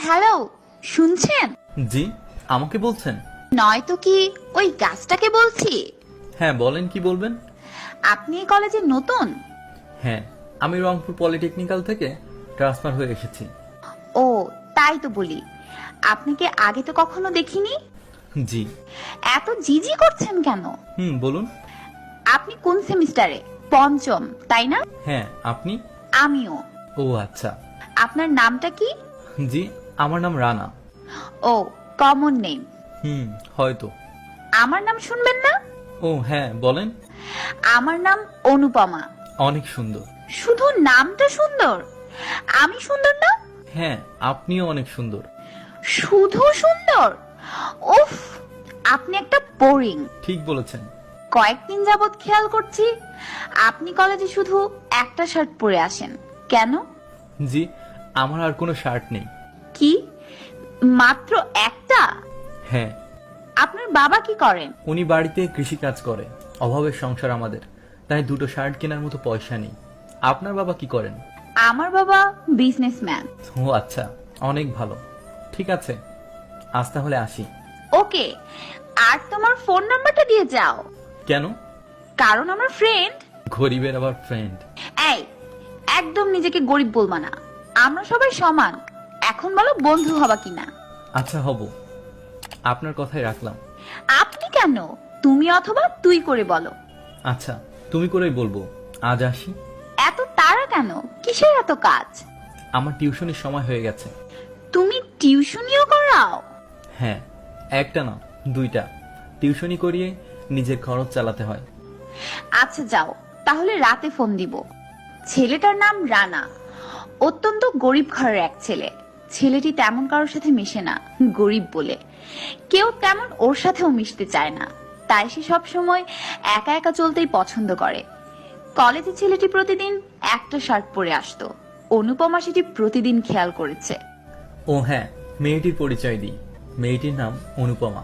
Hello, শুনছেন? জি, আমাকে বলছেন? নয়তো কি ওই গাছটাকে বলছি? হ্যাঁ, বলেন কি বলবেন? আপনি এই কলেজে নতুন? হ্যাঁ, আমি রংপুর পলিটেকনিক্যাল থেকে ট্রান্সফার হয়ে এসেছি। ও, তাই তো বলি, আপনাকে আগে তো কখনো দেখিনি। জি। এত জিজি করছেন কেন? বলুন। আপনি কোন সেমিস্টারে? পঞ্চম, তাই না? হ্যাঁ, আপনি? আমিও। ও আচ্ছা। আপনার নামটা কি? জি, আমার নাম রানা। ও, কমন নেম। হয়তো। আমার নাম শুনবেন না? ও হ্যাঁ, বলেন। আমার নাম অনুপমা। অনেক সুন্দর। শুধু নামটা সুন্দর, আমি সুন্দর না? হ্যাঁ, আপনিও অনেক সুন্দর। শুধু সুন্দর? উফ, আপনি একটা বোরিং। ঠিক বলেছেন। কয়েকদিন যাবত খেয়াল করছি আপনি কলেজে শুধু একটা শার্ট পরে আসেন, কেন? জি, আমার আর কোনো শার্ট নেই। কি, মাত্র একটা? হ্যাঁ। আপনার বাবা কি করেন? উনি বাড়িতে কৃষি কাজ করে। অভাবের সংসার আমাদের, তাই দুটো শার্ট কেনার মতো পয়সা নেই। আপনার বাবা কি করেন? আমার বাবা বিজনেসম্যান। ও আচ্ছা, অনেক ভালো। ঠিক আছে, আজ তাহলে আসি। ওকে, আর তোমার ফোন নাম্বারটা দিয়ে যাও। কেন? কারণ আমার ফ্রেন্ড। গরিবের আবার ফ্রেন্ড? এই, একদম নিজেকে গরিব বলবা না, আমরা সবাই সমান। এখন বলো বন্ধু হবা কিনা? আচ্ছা, হব। আপনার কথাই রাখলাম। আপনি কেন, তুমি অথবা তুই করে বলো। আচ্ছা, তুমি করেই বলবো। আজ আসি। এত তাড়া কেন, কিসের এত কাজ? আমার টিউশনের সময় হয়ে গেছে। তুমি টিউশনিও করাও? হ্যাঁ, একটা না, দুইটা। টিউশনি করিয়ে নিজের খরচ চালাতে হয়। আচ্ছা যাও, তাহলে রাতে ফোন দিব। ছেলেটার নাম রানা, অত্যন্ত গরিব ঘরের এক ছেলে। ছেলেটি তেমন কারোর সাথে মিশে না, গরিব বলে। কেউ তেমন ওর সাথেও মিশতে চায় না, তাই সে সব সময় একা একা চলতেই পছন্দ করে। কলেজে ছেলেটি প্রতিদিন একটা শার্ট পরে আসতো। অনুপমা সেটি প্রতিদিন খেয়াল করেছে। ও হ্যাঁ, মেয়েটির পরিচয় দিই। মেয়েটির নাম অনুপমা।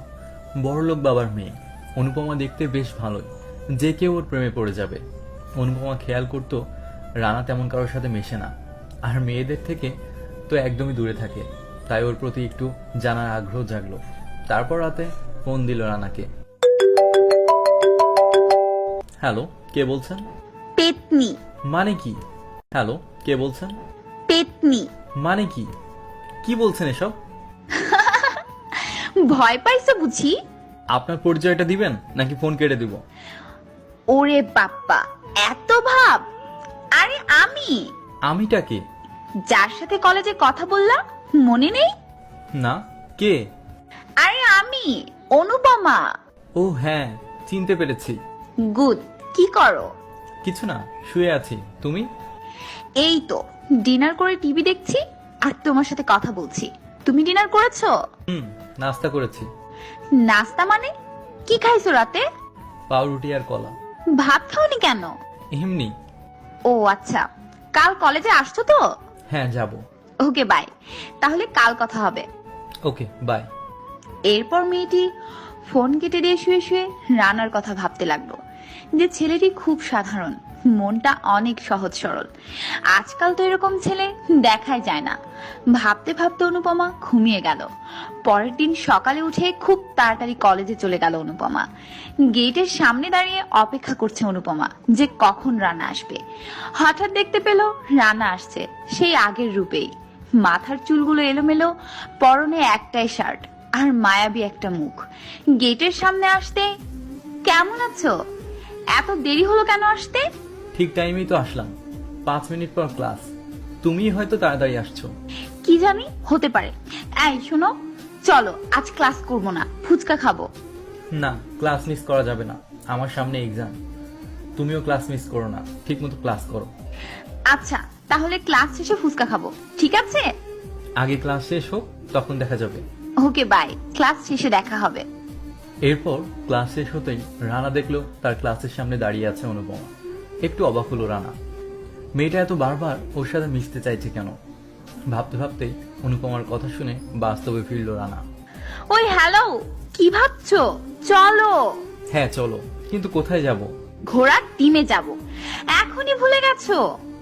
বড়লোক বাবার মেয়ে। অনুপমা দেখতে বেশ ভালোই, যে কেউ ওর প্রেমে পড়ে যাবে। অনুপমা খেয়াল করতো রানা তেমন কারোর সাথে মেশে না, আর মেয়েদের থেকে তো একদমই দূরে থাকে। তাই ওর প্রতি একটু জানার আগ্রহ জাগলো। তারপর রাতে ফোন দিল রানাকে। হ্যালো, কে বলছেন? পেতনি। মানে কি? হ্যালো, কে বলছেন? পেতনি। মানে কি? কি বলছেন এসব? ভয় পাইছো বুঝি? আপনার পরিচয়টা দিবেন নাকি ফোন কেটে দিব? ওরে বাপ্পা, এত ভাব! আরে আমি, আমিটা কে? যার সাথে কলেজে কথা বললাম, মনে নেই? না, কে? আরে আমি, অনুপমা। ও হ্যাঁ, চিনতে পেরেছি। গুড, কি করো? কিছু না, শুয়ে আছি। তুমি? এই তো ডিনার করে টিভি দেখছি আর তোমার সাথে কথা বলছি। তুমি ডিনার করেছো? নাস্তা করেছি। নাস্তা মানে? কি খাইছো রাতে? পাউরুটি আর কলা। ভাত খাওনি কেন? এমনি। ও আচ্ছা, কাল কলেজে আসছো তো? হ্যাঁ, যাব। ওকে বাই, তাহলে কাল কথা হবে। Okay bye. এরপর মেয়েটি ফোন কেটে দিয়ে শুয়ে শুয়ে রানার কথা ভাবতে লাগলো, যে ছেলেটি খুব সাধারণ, মনটা অনেক সহজ সরল। আজকাল তো এরকম ছেলে দেখাই যায় না। ভাবতে ভাবতে অনুপমা ঘুমিয়ে গেল। পরের দিন সকালে উঠে খুব তাড়াতাড়ি কলেজে চলে গেল অনুপমা। গেটের সামনে দাঁড়িয়ে অপেক্ষা করছে অনুপমা, যে কখন রানা আসবে। হঠাৎ দেখতে পেল রানা আসছে সেই আগের রূপেই। মাথার চুলগুলো এলোমেলো, পরনে একটাই শার্ট আর মায়াবী একটা মুখ। গেটের সামনে আসতে, কেমন আছো? এত দেরি হলো কেন আসতে? ঠিক টাইমেই তো আসলাম। 5 মিনিট পর ক্লাস। তুমি হয়তো তাড়াতাড়ি আসছো। কি জানি, হতে পারে। এই শোনো, চলো আজ ক্লাস করবো না, ফুচকা খাবো। না, ক্লাস মিস করা যাবে না, আমার সামনে এক্সাম। তুমিও ক্লাস মিস করো না, ঠিক মতো ক্লাস করো। আচ্ছা, তাহলে ক্লাস শেষে ফুচকা খাবো, ঠিক আছে? আগে ক্লাস শেষ হোক, তখন দেখা যাবে। ওকে বাই, ক্লাস শেষে দেখা হবে। এরপর ক্লাস শেষ হতেই রানা দেখলো তার ক্লাসের সামনে দাঁড়িয়ে আছে অনুপমা। একটু অবাক হলো রানা, মেয়েটা এত বারবার ওর সাথে মিশতে চাইছে কেন। ভাবতে ভাবতেই অনুপমার কথা শুনে বাস্তবে ফিরল রানা। ওই হ্যালো, কি ভাবছো? চলো। হ্যাঁ চলো, কিন্তু কোথায় যাব? ঘোড়ার ডিমে যাব। এখনই ভুলে গেছো?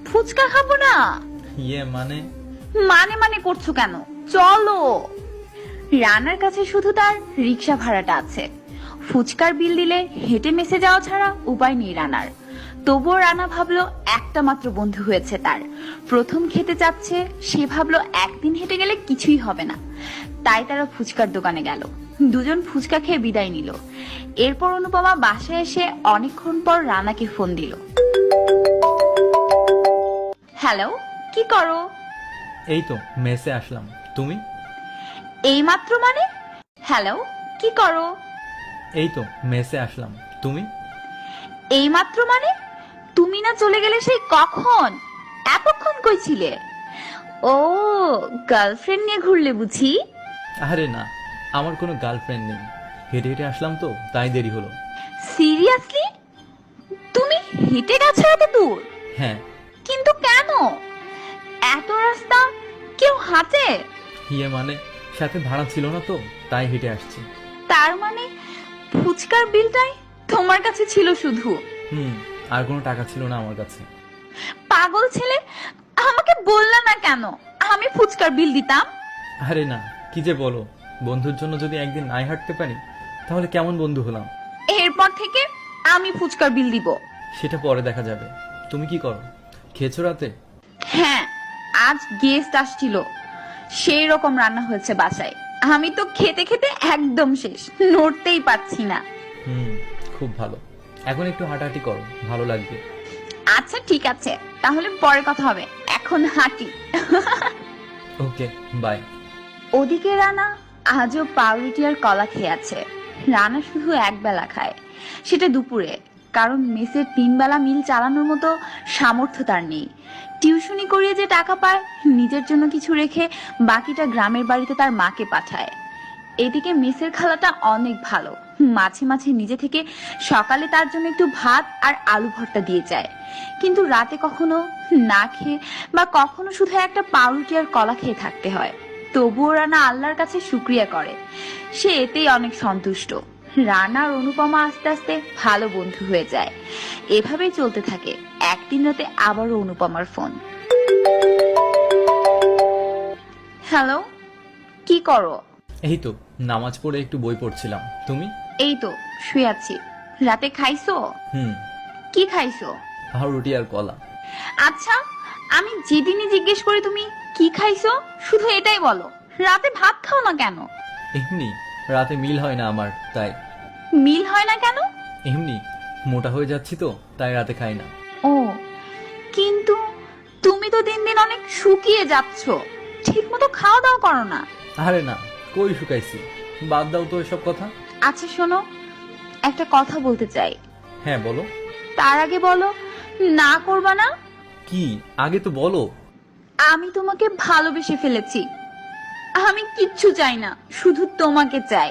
ফুচকা খাবো না? ইয়ে মানে? মানে মানে করছো কেন? চলো। রানার কাছে শুধু তার রিক্সা ভাড়াটা আছে। ফুচকার বিল দিলে হেঁটে মেসে যাওয়া ছাড়া উপায় নেই রানার। তবুও রানা ভাবলো একটা মাত্র বন্ধু হয়েছে তার, প্রথম খেতে চাচ্ছে। সে ভাবলো একদিন হেঁটে গেলে কিছুই হবে না, তাই তারা ফুচকার দোকানে গেল। দুজন ফুচকা খেয়ে বিদায় নিল। এরপর অনুপমা বাসায় এসে অনেকক্ষণ পর রানাকে ফোন দিল। হ্যালো, কি করো? এই তো মেসে আসলাম, তুমি? এইমাত্র মানে? হ্যালো, কি করো? এই তো মেসে আসলাম, তুমি? এইমাত্র মানে? তুমি না চলে গেলে সেই কখন? এতক্ষণ কই ছিলে? ও, গার্লফ্রেন্ড নিয়ে ঘুরলে বুঝি? আরে না, আমার কোনো গার্লফ্রেন্ড নেই। হেঁটে হেঁটে আসলাম তো, তাই দেরি হলো। সিরিয়াসলি? তুমি হেঁটে গেছো এত দূর? হ্যাঁ। কিন্তু কেন? এত রাস্তা কেউ হাঁটে? মানে সাথে ভাড়া ছিল না তো, তাই হেঁটে আসছি। তার মানে ফুচকার বিলটাই তোমার কাছে ছিল শুধু? আর কোনো টাকা ছিল না আমার কাছে। পাগল ছেলে, আমাকে বললা না কেন? আমি ফুচকার বিল দিতাম। আরে না, কি যে বলো, বন্ধুর জন্য যদি একদিন নাই হাঁটতে পারি তাহলে কেমন বন্ধু হলাম? এরপর থেকে আমি ফুচকার বিল দিব। সেটা পরে দেখা যাবে। তুমি কি করো, খেয়েছো রাতে? হ্যাঁ, আজ গেস্ট আসছিল, সেই রকম রান্না হয়েছে বাসায়। আমি তো খেতে খেতে একদম শেষ, নড়তেই পারছি না। খুব ভালো। এখন একটু হাঁটাহাঁটি করো, ভালো লাগবে। আচ্ছা ঠিক আছে, তাহলে পরে কথা হবে, এখন হাঁটি। ওকে, বাই। ওদিকে রানা আজও পাউরুটি আর কলা খেয়ে আছে। রানা শুধু একবেলা খায়, সেটা দুপুরে, কারণ মেসের 3 বেলা মিল চালানোর মতো সামর্থ্য তার নেই। টিউশনি করিয়ে যে টাকা পায়, নিজের জন্য কিছু রেখে বাকিটা গ্রামের বাড়িতে তার মাকে পাঠায়। এদিকে মেসের খালাটা অনেক ভালো, মাঝে মাঝে নিজে থেকে সকালে তার জন্য একটু ভাত আর আলু ভর্তা দিয়ে যায়, কিন্তু রাতে কখনো না খেয়ে বা কখনো শুধু একটা পাউরুটি আর কলা খেয়ে থাকতে হয়। তবুও রানা আল্লাহর কাছে শুকরিয়া করে, সে এতেই অনেক সন্তুষ্ট। রানা আর অনুপমা আস্তে আস্তে ভালো বন্ধু হয়ে যায়। এভাবেই চলতে থাকে। একদিন রাতে আবারও অনুপমার ফোন। হ্যালো, কি করো? এই তো নামাজ পড়ে একটু বই পড়ছিলাম, তুমি? এই তো শুয়ে আছি। রাতে খাইছো? কি খাইছো? পাউরুটি আর কলা। আচ্ছা, আমি যেদিনই জিজ্ঞেস করি তুমি কি খাইছো, শুধু এটাই বলো, রাতে ভাত খাও না কেন? এমনি, রাতে মিল হয় না আমার, তাই। মিল হয় না কেন? এমনি, মোটা হয়ে যাচ্ছি তো, তাই রাতে খাই না। ও, কিন্তু তুমি তো দিন দিন অনেক শুকিয়ে যাচ্ছ, ঠিক মতো খাওয়া দাওয়া করো না। আরে না, কই শুকাইছি, বাদ দাও তো এসব কথা। আচ্ছা শোনো, একটা কথা বলতে চাই। হ্যাঁ বলো। তার আগে বলো, না করবা না? কি, আগে তো বলো। আমি তোমাকে ভালোবেসে ফেলেছি। আমি কিচ্ছু চাই না, শুধু তোমাকে চাই।